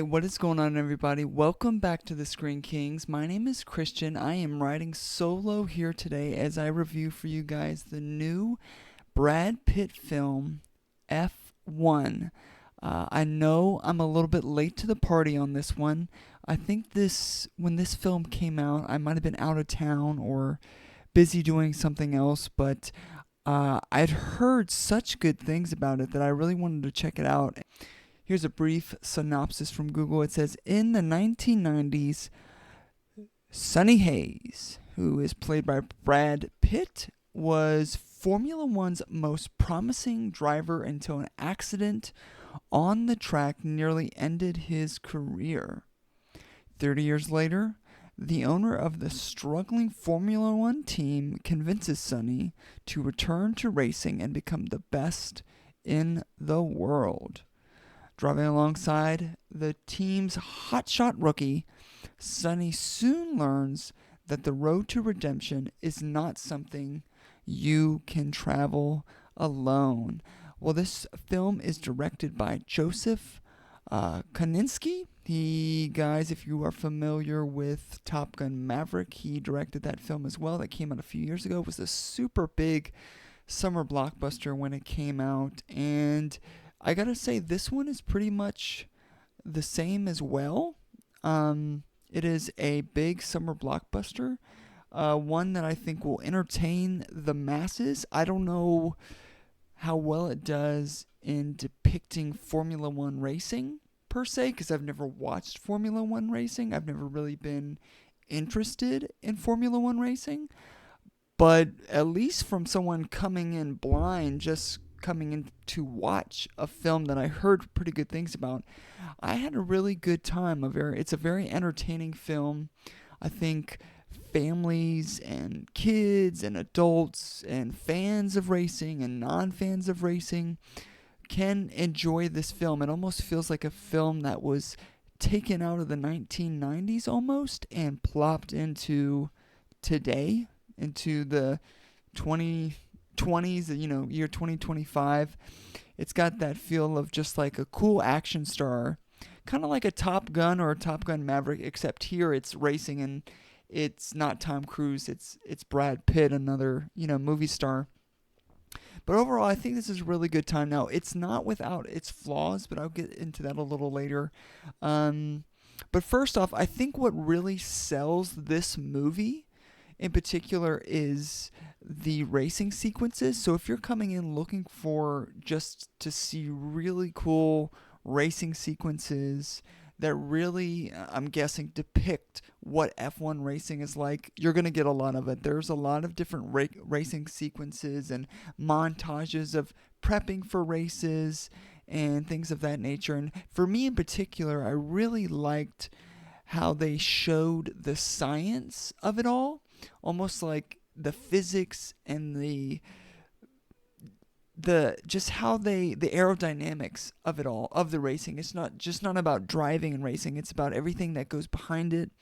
What is going on, everybody? Welcome back to the Screen Kings. My name is Christian. I am riding solo here today as I review for you guys the new Brad Pitt film, F1. I know I'm a little bit late to the party on this one. I think when this film came out, I might have been out of town or busy doing something else, but I'd heard such good things about it that I really wanted to check it out. Here's a brief synopsis from Google. It says, in the 1990s, Sonny Hayes, who is played by Brad Pitt, was Formula One's most promising driver until an accident on the track nearly ended his career. 30 years later, the owner of the struggling Formula One team convinces Sonny to return to racing and become the best in the world. Driving alongside the team's hotshot rookie, Sonny soon learns that the road to redemption is not something you can travel alone. Well, this film is directed by Joseph Kosinski. Guys, if you are familiar with Top Gun Maverick, he directed that film as well. That came out a few years ago. It was a super big summer blockbuster when it came out, and I gotta say, this one is pretty much the same as well. It is a big summer blockbuster, one that I think will entertain the masses. I don't know how well it does in depicting Formula One racing per se, because I've never watched Formula One racing. I've never really been interested in Formula One racing. But at least from someone coming in blind, just coming in to watch a film that I heard pretty good things about, I had a really good time. It's a very entertaining film. I think families and kids and adults and fans of racing and non-fans of racing can enjoy this film. It almost feels like a film that was taken out of the 1990s almost and plopped into today, into the 2020s, year 2025. It's got that feel of just like a cool action star, kind of like a Top Gun or a Top Gun Maverick, except here it's racing and it's not Tom Cruise, it's Brad Pitt, another, movie star. But overall, I think this is a really good time. Now, it's not without its flaws, but I'll get into that a little later. But first off, I think what really sells this movie in particular is the racing sequences. So if you're coming in looking for just to see really cool racing sequences that really, I'm guessing, depict what F1 racing is like, you're going to get a lot of it. There's a lot of different racing sequences and montages of prepping for races and things of that nature. And for me in particular, I really liked how they showed the science of it all, almost like the physics and the just how the aerodynamics of it all, of the racing. It's not about driving and racing, it's about everything that goes behind it.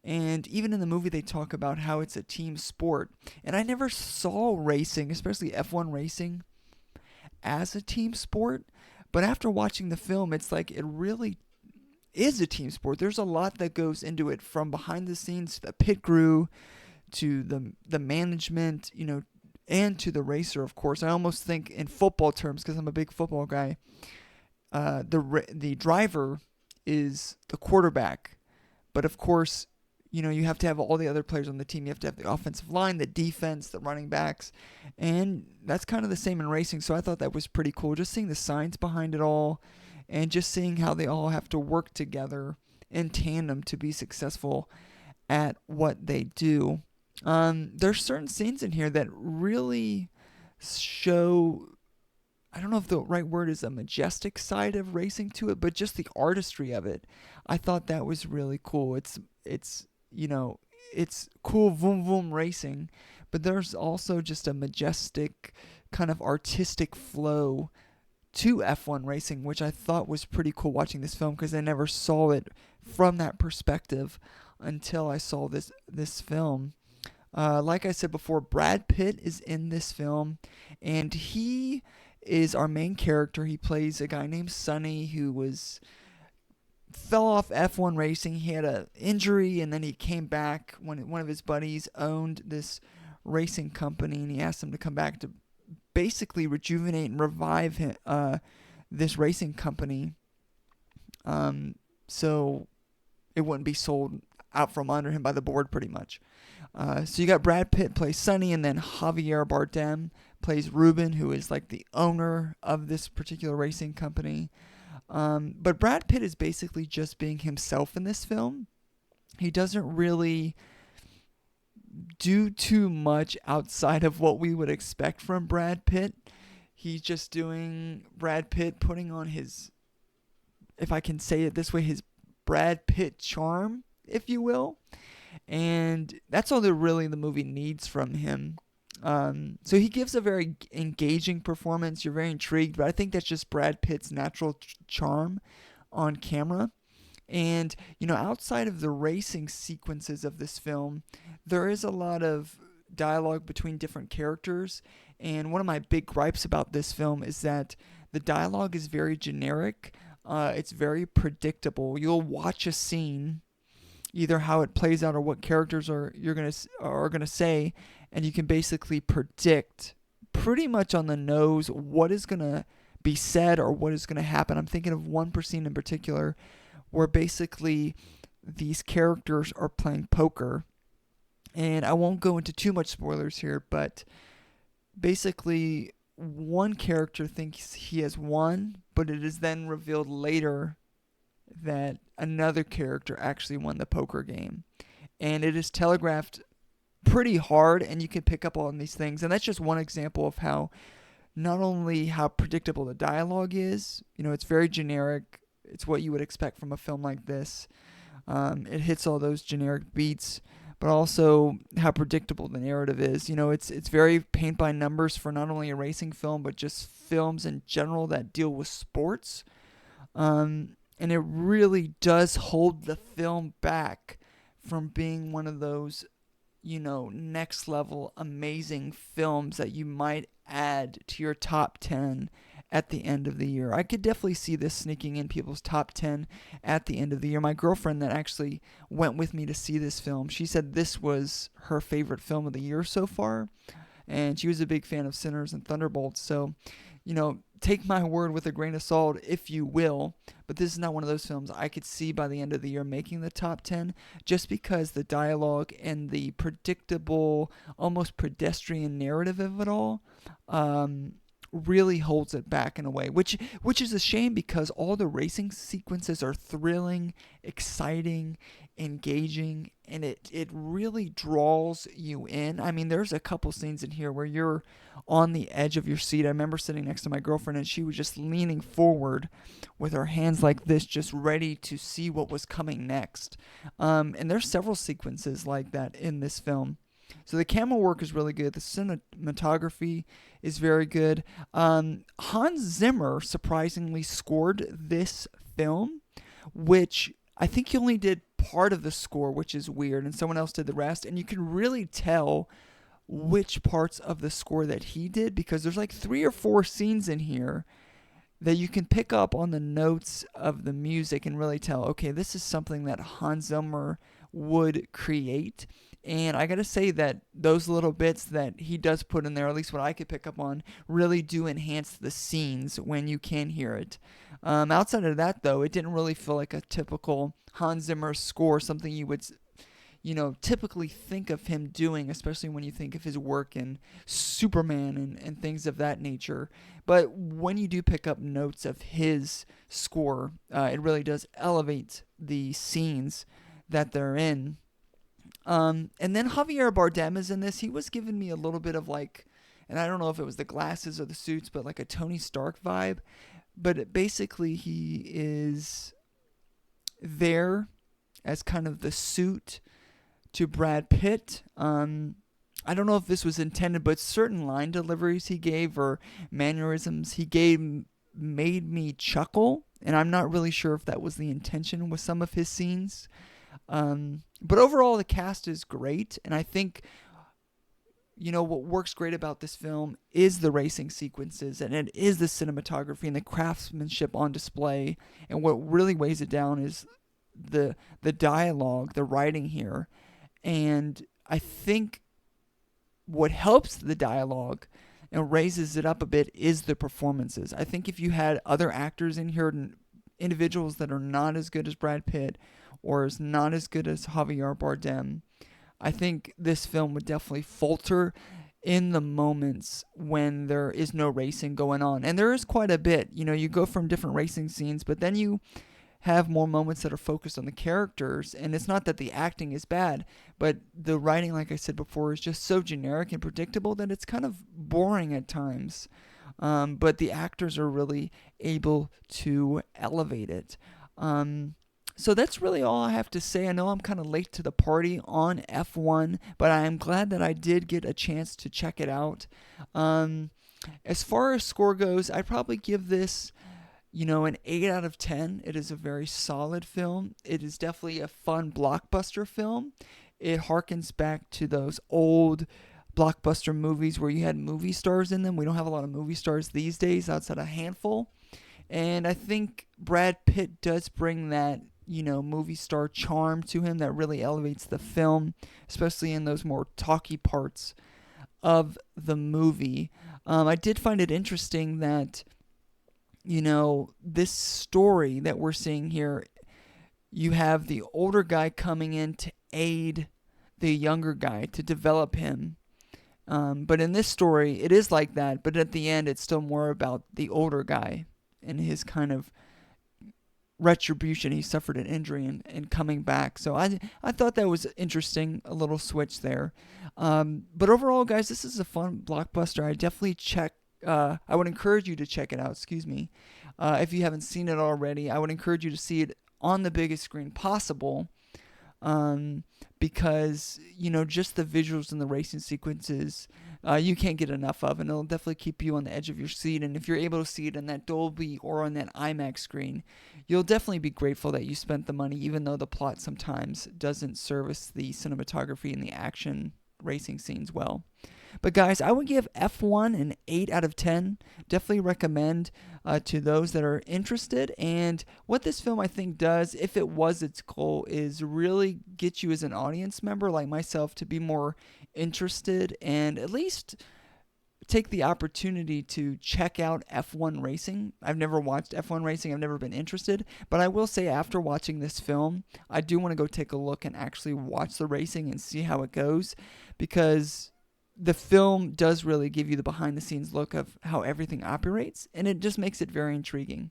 And even in the movie they talk about how it's a team sport, and I never saw racing, especially F1 racing, as a team sport. But after watching the film, it's like it really is a team sport. There's a lot that goes into it, from behind the scenes to the pit crew to the management, and to the racer, of course. I almost think in football terms, because I'm a big football guy, the driver is the quarterback. But of course, you have to have all the other players on the team. You have to have the offensive line, the defense, the running backs. And that's kind of the same in racing. So I thought that was pretty cool. Just seeing the science behind it all and just seeing how they all have to work together in tandem to be successful at what they do. There's certain scenes in here that really show, I don't know if the right word is a majestic side of racing to it, but just the artistry of it. I thought that was really cool. It's cool vroom vroom racing, but there's also just a majestic kind of artistic flow to F1 racing, which I thought was pretty cool watching this film, because I never saw it from that perspective until I saw this film. Like I said before, Brad Pitt is in this film, and he is our main character. He plays a guy named Sonny, who was fell off F1 racing. He had an injury, and then he came back when one of his buddies owned this racing company, and he asked him to come back to basically rejuvenate and revive him, this racing company, so it wouldn't be sold out from under him by the board, pretty much. So you got Brad Pitt plays Sonny, and then Javier Bardem plays Ruben, who is like the owner of this particular racing company. But Brad Pitt is basically just being himself in this film. He doesn't really do too much outside of what we would expect from Brad Pitt. He's just doing Brad Pitt, putting on his, if I can say it this way, his Brad Pitt charm, if you will. And that's all that really the movie needs from him. So he gives a very engaging performance. You're very intrigued, but I think that's just Brad Pitt's natural charm on camera. And, outside of the racing sequences of this film, there is a lot of dialogue between different characters. And one of my big gripes about this film is that the dialogue is very generic. It's very predictable. You'll watch a scene, either how it plays out or what characters are gonna say, and you can basically predict pretty much on the nose what is gonna be said or what is gonna happen. I'm thinking of one scene in particular where basically these characters are playing poker, and I won't go into too much spoilers here, but basically one character thinks he has won, but it is then revealed later that another character actually won the poker game. And it is telegraphed pretty hard, and you can pick up on these things. And that's just one example of how, not only how predictable the dialogue is, it's very generic. It's what you would expect from a film like this. It hits all those generic beats, but also how predictable the narrative is. It's very paint by numbers for not only a racing film, but just films in general that deal with sports. And it really does hold the film back from being one of those, next level amazing films that you might add to your top 10 at the end of the year. I could definitely see this sneaking in people's top 10 at the end of the year. My girlfriend that actually went with me to see this film, she said this was her favorite film of the year so far, and she was a big fan of Sinners and Thunderbolts. So, take my word with a grain of salt, if you will, but this is not one of those films I could see by the end of the year making the top 10, just because the dialogue and the predictable, almost pedestrian narrative of it all really holds it back in a way, which is a shame, because all the racing sequences are thrilling, exciting, engaging, and it really draws you in. I mean, there's a couple scenes in here where you're on the edge of your seat. I remember sitting next to my girlfriend, and she was just leaning forward with her hands like this, just ready to see what was coming next. And there's several sequences like that in this film. So the camera work is really good. The cinematography is very good. Hans Zimmer surprisingly scored this film, which I think he only did part of the score, which is weird, and someone else did the rest. And you can really tell which parts of the score that he did, because there's like 3 or 4 scenes in here that you can pick up on the notes of the music and really tell, okay, this is something that Hans Zimmer would create. And I gotta say that those little bits that he does put in there, at least what I could pick up on, really do enhance the scenes when you can hear it. Outside of that, though, it didn't really feel like a typical Hans Zimmer score, something you would, typically think of him doing, especially when you think of his work in Superman and things of that nature. But when you do pick up notes of his score, it really does elevate the scenes that they're in. And then Javier Bardem is in this. He was giving me a little bit of like, and I don't know if it was the glasses or the suits, but like a Tony Stark vibe. But basically he is there as kind of the suit to Brad Pitt. I don't know if this was intended, but certain line deliveries he gave or mannerisms he gave made me chuckle, and I'm not really sure if that was the intention with some of his scenes. But overall, the cast is great, and I think, what works great about this film is the racing sequences, and it is the cinematography and the craftsmanship on display. And what really weighs it down is the dialogue, the writing here. And I think what helps the dialogue and raises it up a bit is the performances. I think if you had other actors in here, individuals that are not as good as Brad Pitt or is not as good as Javier Bardem, I think this film would definitely falter in the moments when there is no racing going on. And there is quite a bit. You go from different racing scenes, but then you have more moments that are focused on the characters. And it's not that the acting is bad, but the writing, like I said before, is just so generic and predictable that it's kind of boring at times. But the actors are really able to elevate it. So that's really all I have to say. I know I'm kind of late to the party on F1, but I am glad that I did get a chance to check it out. As far as score goes, I'd probably give this, an 8 out of 10. It is a very solid film. It is definitely a fun blockbuster film. It harkens back to those old blockbuster movies where you had movie stars in them. We don't have a lot of movie stars these days outside a handful. And I think Brad Pitt does bring that movie star charm to him that really elevates the film, especially in those more talky parts of the movie. I did find it interesting that, this story that we're seeing here, you have the older guy coming in to aid the younger guy to develop him. But in this story, it is like that, but at the end, it's still more about the older guy and his kind of retribution. He suffered an injury and coming back. So I thought that was interesting, a little switch there. But overall, guys, this is a fun blockbuster. I would encourage you to check it out, if you haven't seen it already. I would encourage you to see it on the biggest screen possible, because, just the visuals and the racing sequences, you can't get enough of, and it'll definitely keep you on the edge of your seat. And if you're able to see it in that Dolby or on that IMAX screen, you'll definitely be grateful that you spent the money, even though the plot sometimes doesn't service the cinematography and the action racing scenes well. But guys, I would give F1 an 8 out of 10. Definitely recommend to those that are interested. And what this film, I think, does, if it was its goal, is really get you as an audience member like myself to be more interested and at least take the opportunity to check out F1 racing. I've never watched F1 racing. I've never been interested. But I will say, after watching this film, I do want to go take a look and actually watch the racing and see how it goes, because the film does really give you the behind-the-scenes look of how everything operates, and it just makes it very intriguing.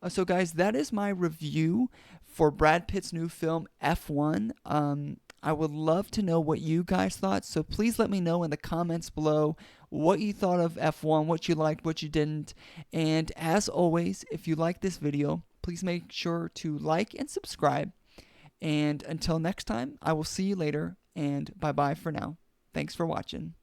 So, guys, that is my review for Brad Pitt's new film, F1. I would love to know what you guys thought, so please let me know in the comments below what you thought of F1, what you liked, what you didn't. And as always, if you like this video, please make sure to like and subscribe. And until next time, I will see you later, and bye-bye for now. Thanks for watching.